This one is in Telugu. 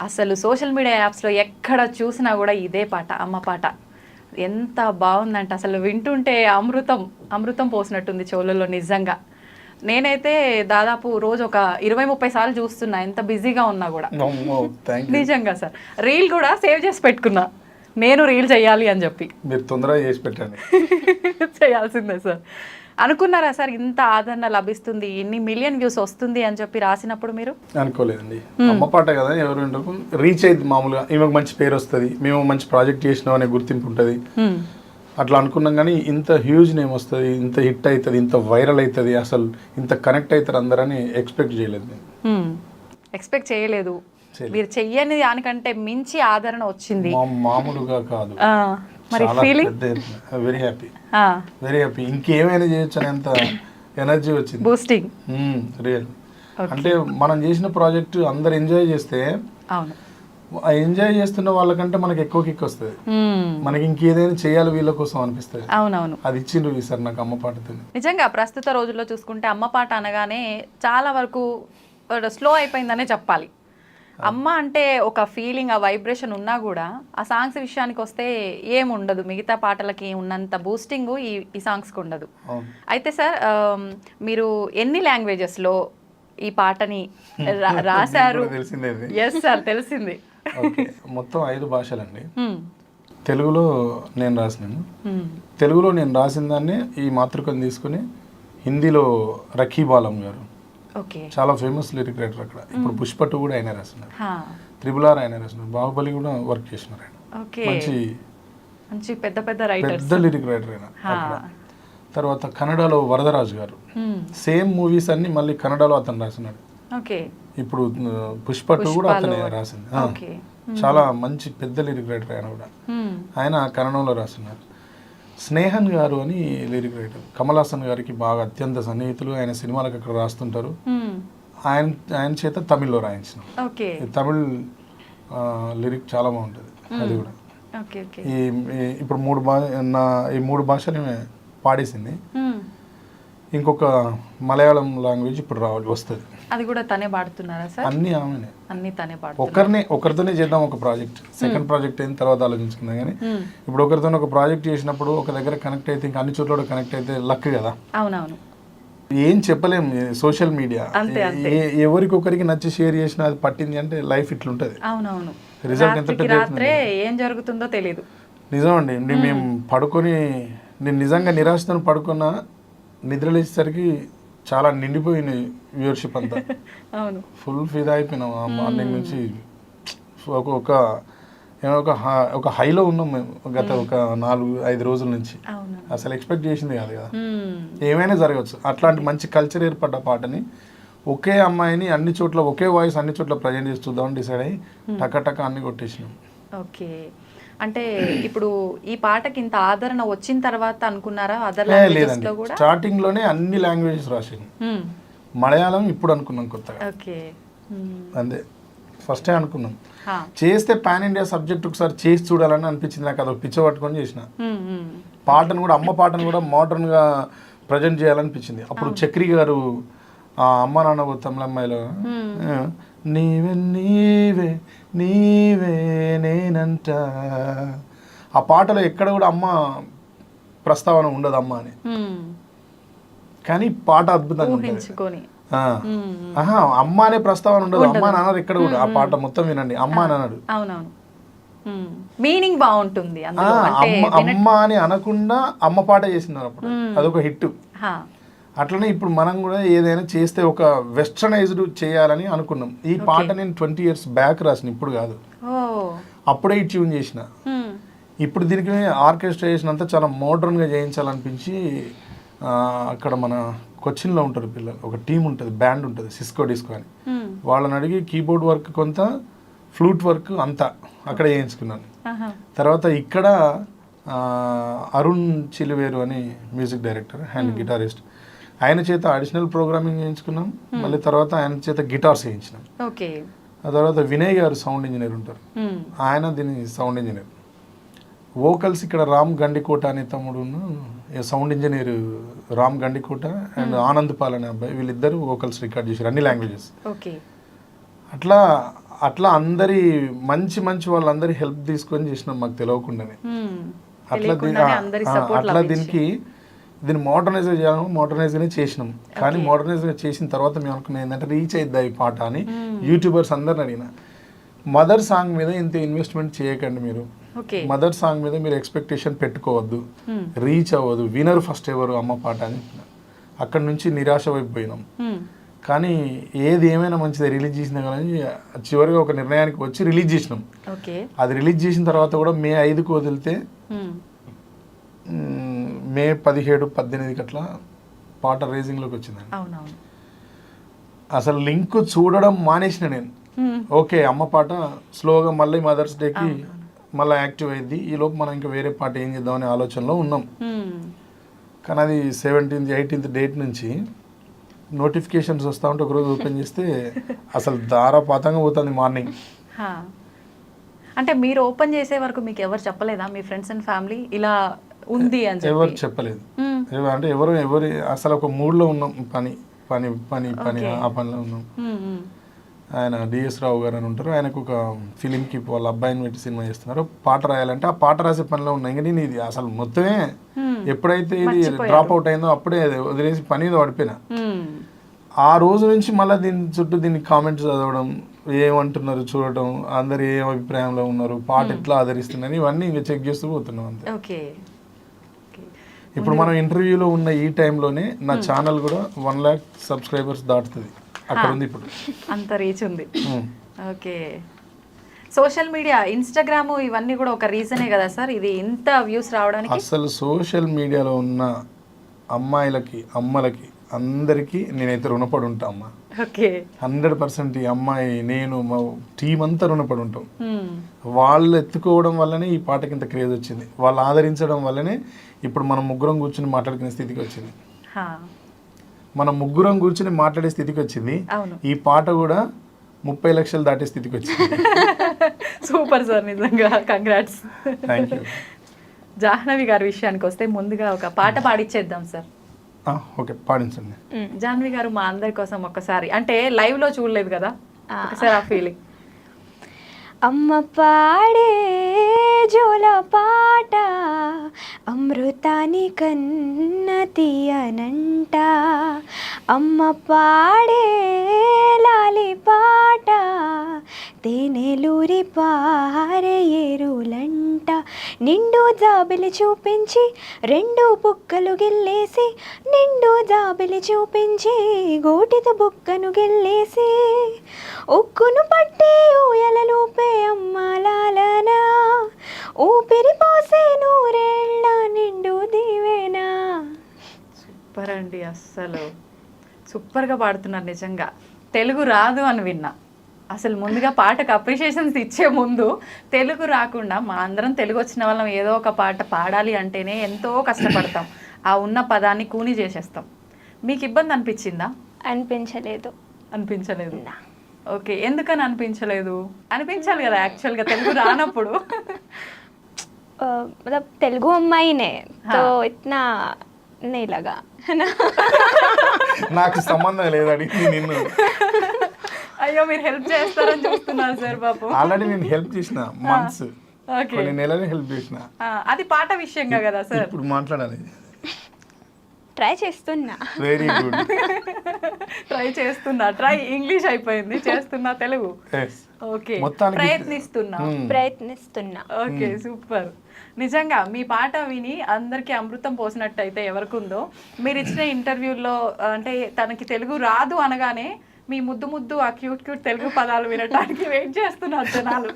అసలు సోషల్ మీడియా యాప్స్లో ఎక్కడ చూసినా కూడా ఇదే పాట, అమ్మ పాట. ఎంత బాగుందంటే అసలు వింటుంటే అమృతం అమృతం పోసినట్టుంది చెవులలో నిజంగా. నేనైతే దాదాపు రోజు ఒక 20-30 సార్లు చూస్తున్నా, ఎంత బిజీగా ఉన్నా కూడా. నిజంగా సార్, రీల్ కూడా సేవ్ చేసి పెట్టుకున్నా, నేను రీల్ చేయాలి అని చెప్పి. మీరు తొందరగా చేసి పెట్టండి. చేయాల్సిందే సార్. అనుకున్నారా సార్ ఇంత ఆదరణ లభిస్తుంది, ఇన్ని మిలియన్ వ్యూస్ వస్తుంది అని చెప్పి రాసినప్పుడు మీరు? అనుకోలేదండి. అమ్మ పాట కదా, ఎవరు రీచ్ అయింది మామూలుగా, ఈమెకు మంచి పేరు వస్తుంది, మేము మంచి ప్రాజెక్ట్ చేసినాం అనే గుర్తింపు ఉంటుంది, అట్లా అనుకున్నాం. కానీ ఇంత హ్యూజ్ నేమ్ వస్తుంది, ఇంత హిట్ అవుతుంది, ఇంత వైరల్ అవుతుంది, అసలు ఇంత కనెక్ట్ అవుతారు అందరని ఎక్స్పెక్ట్ చేయలేదు నేను. ఎక్స్పెక్ట్ చేయలేదు. మీరు చెయ్యని దానికంటే మించి ఆదరణ వచ్చింది, మామూలుగా కాదు. మరి feeling very happy, very happy. ఇంకేమైనా చేయొచ్చు అనేంత ఎనర్జీ వచ్చింది, బూస్టింగ్. రియల్ అంటే మనం చేసిన ప్రాజెక్ట్ అందరు ఎంజాయ్ చేస్తే, అవును, ఎంజాయ్ చేస్తున్న వాళ్ళకంటే మనకి ఎక్కువ కిక్ వస్తుంది, మనకి ఇంకేదైనా చేయాలి వీళ్ళ కోసం అనిపిస్తుంది. అవునవును, అది ఇచ్చిండ్రు సార్ నాకు అమ్మ పాటతో. నిజంగా ప్రస్తుత రోజుల్లో చూసుకుంటే అమ్మ పాట అనగానే చాలా వరకు స్లో అయిపోయిందనే చెప్పాలి. అమ్మ అంటే ఒక ఫీలింగ్, ఆ వైబ్రేషన్ ఉన్నా కూడా ఆ సాంగ్స్ విషయానికి వస్తే ఏముండదు, మిగతా పాటలకి ఉన్నంత బూస్టింగ్ ఈ సాంగ్స్కి ఉండదు. అయితే సార్, మీరు ఎన్ని లాంగ్వేజెస్లో ఈ పాటని రాశారు? ఎస్ సార్, తెలిసింది. మొత్తం 5 భాషలండి. తెలుగులో నేను రాసినాను. తెలుగులో నేను రాసిన దాన్ని ఈ మాతృకను తీసుకుని హిందీలో రఖీ బాలం గారు, చాలా ఫేమస్ లిరిక్ రైటర్ అక్కడ. ఇప్పుడు పుష్ప 2 కూడా ఆయన రాసినారు, RRR ఆయన రాసినారు, బాహుబలి కూడా వర్క్ చేసినారు ఆయన. మంచి పెద్ద లిరిక్ రైటర్ ఆయన. తర్వాత కన్నడలో వరదరాజు గారు, సేమ్ మూవీస్ అన్ని మళ్ళీ కన్నడలో అతను రాసినాడు. ఇప్పుడు పుష్ప 2 కూడా అతనే రాసింది. చాలా మంచి పెద్ద లిరిక్ రైటర్ ఆయన కూడా. ఆయన కన్నడంలో రాసినారు. స్నేహన్ గారు అని లిరిక్ రైటర్, కమల్ హాసన్ గారికి బాగా అత్యంత సన్నిహితులు, ఆయన సినిమాలకు అక్కడ రాస్తుంటారు. ఆయన చేత తమిళ్లో రాయించిన తమిళ్ లిరిక్ చాలా బాగుంటుంది అది కూడా. ఇప్పుడు 3 భాషలు పాడేసింది. ఇంకొక మలయాళం లాంగ్వేజ్ ఇప్పుడు వస్తుంది, అది కూడా తనే పాడుతున్నారా సార్? అన్ని ఆమెనే, అన్ని తనే పాడుతున్నారు. ఒకరితోనే చేద్దాం ఒక ప్రాజెక్ట్, సెకండ్ ప్రాజెక్ట్ అయిన తర్వాత ఆలోచించుకుందాం. కానీ ఇప్పుడు ఒకరితో ఒక ప్రాజెక్ట్ చేసినప్పుడు ఒక దగ్గర కనెక్ట్ అయితే ఇంకా అన్ని చోట్ల కనెక్ట్ అయితే లక్ కదా. అవునవును, ఏం చెప్పలేం. సోషల్ మీడియా ఎవరికొకరికి నచ్చి షేర్ చేసినా అది పట్టింది అంటే లైఫ్ ఇట్లుంటది. అవునవును, రిజల్ట్ ఎంత ఏం జరుగుతుందో తెలియదు. నిజం అండి. మేము పడుకొని, నేను నిజంగా నిరాశతో పడుకున్నా, నిద్ర లేచేసరికి చాలా నిండిపోయింది వ్యూవర్షిప్ అంతా. అవును, ఫుల్ ఫిదా అయిపోయినాం మార్నింగ్ నుంచి. ఒక హైలో ఉన్నాం మేము గత ఒక 4-5 రోజుల నుంచి. అసలు ఎక్స్పెక్ట్ చేసింది కాదు కదా, ఏమైనా జరగవచ్చు. అట్లాంటి మంచి కల్చర్ ఏర్పడ్డ పాటని ఒకే అమ్మాయిని అన్ని చోట్ల ఒకే వాయిస్ అన్ని చోట్ల ప్రజెంట్ చేసి చూద్దామని డిసైడ్ అయ్యి టక అన్ని కొట్టేసినాం. ఓకే, అంటే ఇప్పుడు ఈ పాటకి ఇంత ఆదరణ వచ్చిన తర్వాత అనుకున్నారా? లేదండి, స్టార్టింగ్ లోనే అన్ని లాంగ్వేజెస్ రాసాను. మలయాళం ఇప్పుడు అనుకున్నాం కొత్తగా, అంతే. ఫస్ట్ టైం అనుకున్నాం చేస్తే పాన్ ఇండియా సబ్జెక్ట్ ఒకసారి చేసి చూడాలని అనిపించింది నాకు. అదొక పిచ్చ పట్టుకొని చేసిన పాటను కూడా, అమ్మ పాటను కూడా మోడర్న్ గా ప్రజెంట్ చేయాలనిపించింది. అప్పుడు చక్రి గారు అమ్మ నాన్న తమిళమ్మాయిలో నీవే నీవే నీవే నేనంట, ఆ పాటలో ఎక్కడ కూడా అమ్మ ప్రస్తావన ఉండదు అమ్మ అని, కానీ పాట అద్భుతంగా ఉంటుంది. అమ్మ అనే ప్రస్తావన ఉండదు, అమ్మ అని అన్నారు ఎక్కడ కూడా. ఆ పాట మొత్తం వినండి, అమ్మ అని అన్నాడు. మీనింగ్ బాగుంటుంది. అమ్మ అని అనకుండా అమ్మ పాట చేసినారు అప్పుడు, అదొక హిట్. అట్లనే ఇప్పుడు మనం కూడా ఏదైనా చేస్తే ఒక వెస్టర్నైజ్డ్ చేయాలని అనుకున్నాం. ఈ పాట నేను 20 years బ్యాక్ రాసిన, ఇప్పుడు కాదు. అప్పుడే ఈ ట్యూన్ చేసిన. ఇప్పుడు దీనికి ఆర్కెస్ట్రేషన్ అంతా చాలా మోడర్న్గా చేయించాలనిపించి, అక్కడ మన కొచ్చిన్లో ఉంటారు పిల్లలు, ఒక టీం ఉంటుంది, బ్యాండ్ ఉంటుంది, సిస్కో డిస్కో అని. వాళ్ళని అడిగి కీబోర్డ్ వర్క్ కొంత, ఫ్లూట్ వర్క్ అంతా అక్కడ చేయించుకున్నాను. తర్వాత ఇక్కడ అరుణ్ చిలువేరు అని మ్యూజిక్ డైరెక్టర్ అండ్ గిటారిస్ట్, ఆయన చేత అడిషనల్ ప్రోగ్రామింగ్ చేయించుకున్నాం. మళ్ళీ తర్వాత ఆయన చేత గిటార్స్ చేయించినాం. ఆ తర్వాత వినయ్ గారు సౌండ్ ఇంజనీర్ ఉంటారు, ఆయన దీని సౌండ్ ఇంజనీర్. వోకల్స్ ఇక్కడ రామ్ గండికోట అనే తమ్ముడు, sound engineer Ram Gandikota and Anand Paul అనే అబ్బాయి, వీళ్ళిద్దరు వోకల్స్ రికార్డ్ చేశారు అన్ని లాంగ్వేజెస్. అట్లా అట్లా అందరి మంచి మంచి వాళ్ళందరి హెల్ప్ తీసుకొని చేసినాం మాకు తెలియకుండానే. అట్లా అట్లా దీన్ని మోడర్నైజ్గానే చేసినాం. కానీ మోడర్నైజ్గా చేసిన తర్వాత మేము అనుకున్నాం ఏంటంటే రీచ్ అయిద్దా ఈ పాట అని యూట్యూబర్స్ అందరిని అడిగిన. మదర్ సాంగ్ మీద ఇంత ఇన్వెస్ట్మెంట్ చేయకండి మీరు, మదర్ సాంగ్ మీద మీరు ఎక్స్పెక్టేషన్ పెట్టుకోవద్దు, రీచ్ అవ్వదు, వినర్ ఫస్ట్ ఎవరు అమ్మ పాట అని చెప్పిన. అక్కడ నుంచి నిరాశ వైపోయినాం. కానీ ఏది ఏమైనా మంచిది రిలీజ్ చేసినా కానీ చివరిగా ఒక నిర్ణయానికి వచ్చి రిలీజ్ చేసినాం. అది రిలీజ్ చేసిన తర్వాత కూడా మే 5కు వదిలితే మే 17, 18 అట్లా పాట రేజింగ్లోకి వచ్చిందండి. అసలు లింక్ చూడడం మానేసిన నేను. ఓకే అమ్మ పాట స్లోగా మళ్ళీ మదర్స్ డేకి మళ్ళీ యాక్టివ్ అయింది, ఈలోపు మనం ఇంకా వేరే పాట ఏం చేద్దాం అనే ఆలోచనలో ఉన్నాం. కానీ అది 17th, 18th డేట్ నుంచి నోటిఫికేషన్స్ వస్తూ ఉంటే ఒకరోజు ఓపెన్ చేస్తే అసలు ధారాపాతంగా పోతుంది మార్నింగ్. అంటే మీరు ఓపెన్ చేసే వరకు మీకు ఎవరు చెప్పలేదా, మీ ఫ్రెండ్స్ అండ్ ఫ్యామిలీ ఇలా ఉంది అని? ఎవరు చెప్పలేదు. అంటే ఎవరు అసలు ఒక మూడ్లో ఉన్నాం, పని పని పని పని ఆ పనిలో ఉన్నాం. ఆయన డిఎస్ రావు గారు అని ఉంటారు, ఆయనకు ఒక ఫిలింకి వాళ్ళ అబ్బాయిని పెట్టి సినిమా చేస్తున్నారు, పాట రాయాలంటే ఆ పాట రాసే పనిలో ఉన్నా. ఇంకా నేను ఇది అసలు మొత్తమే ఎప్పుడైతే ఇది డ్రాప్ అవుట్ అయిందో అప్పుడే వదిలేసి పని మీద పడిపోయినా. ఆ రోజు నుంచి మళ్ళీ దీన్ని కామెంట్స్ చదవడం, ఏమంటున్నారు చూడటం, అందరు ఏ అభిప్రాయంలో ఉన్నారు, పాట ఎట్లా ఆదరిస్తున్నారు, ఇవన్నీ ఇంకా చెక్ చేస్తూ పోతున్నాం అంతే. ఇప్పుడు మనం ఇంటర్వ్యూలో ఉన్న ఈ టైంలోనే నా ఛానల్ కూడా 1 lakh సబ్స్క్రైబర్స్ దాటుతుంది. అక్కడ ఉంది ఇప్పుడు, అంత రీచ్ ఉంది. ఓకే, సోషల్ మీడియా, ఇన్స్టాగ్రామ్ ఇవన్నీ కూడా ఒక రీజనే కదా సార్ ఇది ఇంత వ్యూస్ రావడానికి? అసలు సోషల్ మీడియాలో ఉన్న అమ్మాయిలకి, అమ్మలకి అందరికీ నేనైతే రుణపడి ఉంటా అమ్మా. 100% ఈ అమ్మాయి, నేను, మా టీం అంతా రుణపడి ఉంటాం. వాళ్ళు ఎత్తుకోవడం వల్లనే ఈ పాటకి ఇంత క్రేజ్ వచ్చింది, వాళ్ళు ఆదరించడం వల్లనే ఇప్పుడు మనం ముగ్గురం కూర్చుని మాట్లాడుకునే స్థితికి వచ్చింది. మనం ముగ్గురం కూర్చుని మాట్లాడే స్థితికి వచ్చింది. ఈ పాట కూడా 30 లక్షలు దాటే స్థితికి వచ్చింది. సూపర్ సార్, నిజంగా కంగ్రాట్స్. Thank you. జాహ్నవి గారి విషయానికి వస్తే ముందుగా ఒక పాట పాడిచ్చేద్దాం సార్. ఓకే, పాడించండి. జాహ్నవి గారు మా అందరి కోసం ఒక్కసారి, అంటే లైవ్ లో చూడలేదు కదా, ఒకసారి ఆ ఫీలింగ్. అమ్మ పాడే జోల పాట అమృతాని కన్న తీయనంట, అమ్మ పాడే లాలి పాట తేనెలూరి పారే ఏరులంట, నిండు జాబిలి చూపించి 2 బుక్కలు గిల్లేసి, నిండు జాబిలి చూపించి గోటితో బుక్కను గిల్లేసి, ఉక్కును పట్టి ఊయలలోపే అమ్మాలాలనా, ఊపిరి పోసే 100 ఏళ్ళ నిండు దీవేనా. సూపర్ అండి, అస్సలు సూపర్గా పాడుతున్నారు. నిజంగా తెలుగు రాదు అని విన్నా. అసలు ముందుగా పాటకు అప్రిషియేషన్స్ ఇచ్చే ముందు తెలుగు రాకుండా మా అందరం తెలుగు వచ్చిన వాళ్ళం ఏదో ఒక పాట పాడాలి అంటేనే ఎంతో కష్టపడతాం, ఆ ఉన్న పదాన్ని కూని చేసేస్తాం. మీకు ఇబ్బంది అనిపించిందా? అనిపించలేదు. ఓకే, ఎందుకని అనిపించలేదు? అనిపించాలి కదా యాక్చువల్గా తెలుగు రానప్పుడు. मतलब तेलुगु अम्माई ने तो इतना नहीं लगा है ना. నాకు సంబంధం లేదు, అడిగింది నిన్ను. అయ్యో, మీరు హెల్ప్ చేస్తారని చూస్తున్నారు సార్. పాపం ఆల్రెడీ నేను హెల్ప్ చేసిన, మంత్స్, కొన్ని నెలలు హెల్ప్ చేసిన. అది పాట విషయంగా కదా సార్. ఇప్పుడు మాట్లాడాలి. ట్రై చేస్తున్నా. Very good. ట్రై ఇంగ్లీష్ అయిపోయింది, చేస్తున్నా తెలుగు. ఓకే, ప్రయత్నిస్తున్నా. Okay, super. నిజంగా మీ పాట విని అందరికీ అమృతం పోసినట్టయితే ఎవరికుందో, మీరు ఇచ్చిన ఇంటర్వ్యూల్లో అంటే తనకి తెలుగు రాదు అనగానే మీ ముద్దు ఆ క్యూట్ తెలుగు పదాలు వినడానికి వెయిట్ చేస్తున్నారు జనాలు.